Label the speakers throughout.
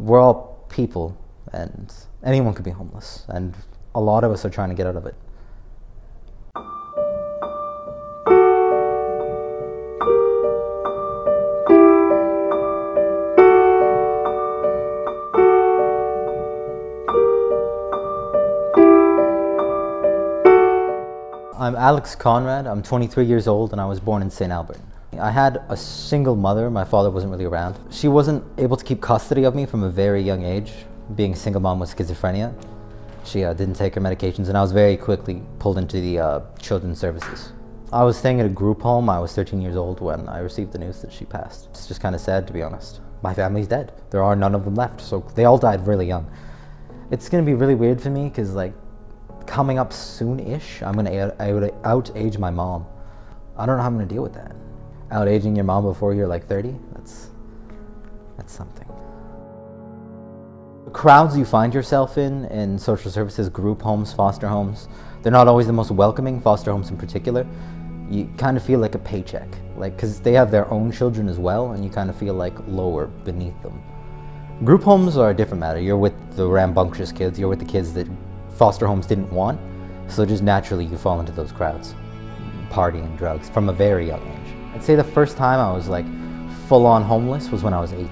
Speaker 1: We're all people, and anyone could be homeless, and a lot of us are trying to get out of it. I'm Alex Conrad. I'm 23 years old and I was born in St. Albert. I had a single mother. My father wasn't really around. She wasn't able to keep custody of me from a very young age, being a single mom with schizophrenia. She didn't take her medications, and I was very quickly pulled into the children's services. I was staying at a group home. I was 13 years old when I received the news that she passed. It's just kind of sad, to be honest. My family's dead. There are none of them left, so they all died really young. It's gonna be really weird for me because, like, coming up soon-ish, I'm gonna out-age my mom. I don't know how I'm gonna deal with that. Out-aging your mom before you're like 30, that's something. The crowds you find yourself in social services, group homes, foster homes, they're not always the most welcoming, foster homes in particular. You kind of feel like a paycheck, like, because they have their own children as well, and you kind of feel like lower beneath them. Group homes are a different matter. You're with the rambunctious kids, you're with the kids that foster homes didn't want, so just naturally you fall into those crowds, partying, drugs, from a very young age. I'd say the first time I was like full-on homeless was when I was 18,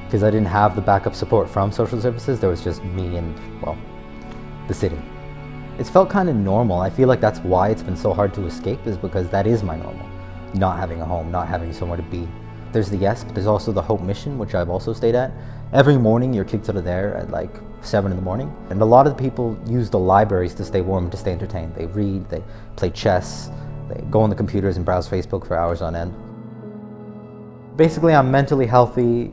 Speaker 1: because I didn't have the backup support from social services. There was just me and, well, the city. It's felt kind of normal. I feel like that's why it's been so hard to escape, is because that is my normal. Not having a home, not having somewhere to be. There's the Yes, but there's also the Hope Mission, which I've also stayed at. Every morning you're kicked out of there at like 7 in the morning. And a lot of the people use the libraries to stay warm, to stay entertained. They read, they play chess, they go on the computers and browse Facebook for hours on end. Basically, I'm mentally healthy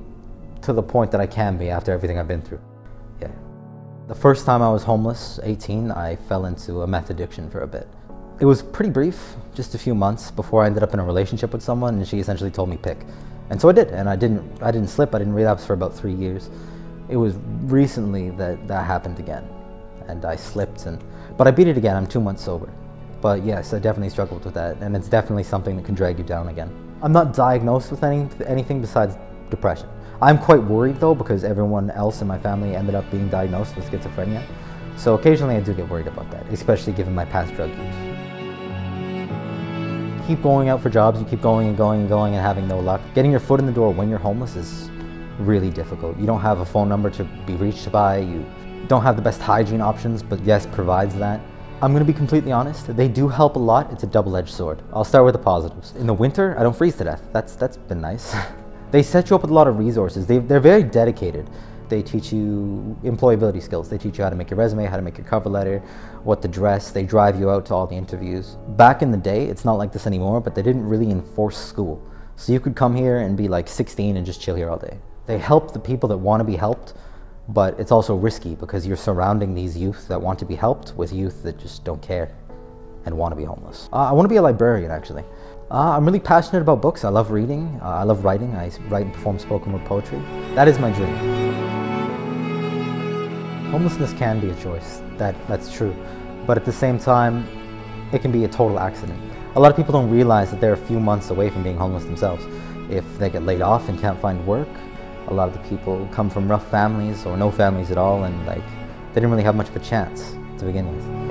Speaker 1: to the point that I can be after everything I've been through. Yeah. The first time I was homeless, 18, I fell into a meth addiction for a bit. It was pretty brief, just a few months before I ended up in a relationship with someone, and she essentially told me pick. And so I did, and I didn't slip, I didn't relapse for about 3 years. It was recently that happened again, and I slipped, but I beat it again. I'm 2 months sober. But yes, I definitely struggled with that, and it's definitely something that can drag you down again. I'm not diagnosed with anything besides depression. I'm quite worried though, because everyone else in my family ended up being diagnosed with schizophrenia. So occasionally I do get worried about that, especially given my past drug use. Keep going out for jobs, you keep going and going and going and having no luck. Getting your foot in the door when you're homeless is really difficult. You don't have a phone number to be reached by, you don't have the best hygiene options, but Yes provides that. I'm gonna be completely honest, they do help a lot. It's a double-edged sword. I'll start with the positives. In the winter, I don't freeze to death. That's been nice. They set you up with a lot of resources. They're very dedicated. They teach you employability skills. They teach you how to make your resume, how to make your cover letter, what to dress. They drive you out to all the interviews. Back in the day, it's not like this anymore, but they didn't really enforce school. So you could come here and be like 16 and just chill here all day. They help the people that want to be helped, but it's also risky because you're surrounding these youth that want to be helped with youth that just don't care and want to be homeless. I want to be a librarian, actually. I'm really passionate about books. I love reading. I love writing. I write and perform spoken word poetry. That is my dream. Homelessness can be a choice, that's true. But at the same time, it can be a total accident. A lot of people don't realize that they're a few months away from being homeless themselves. If they get laid off and can't find work, a lot of the people come from rough families or no families at all, and like they didn't really have much of a chance to begin with.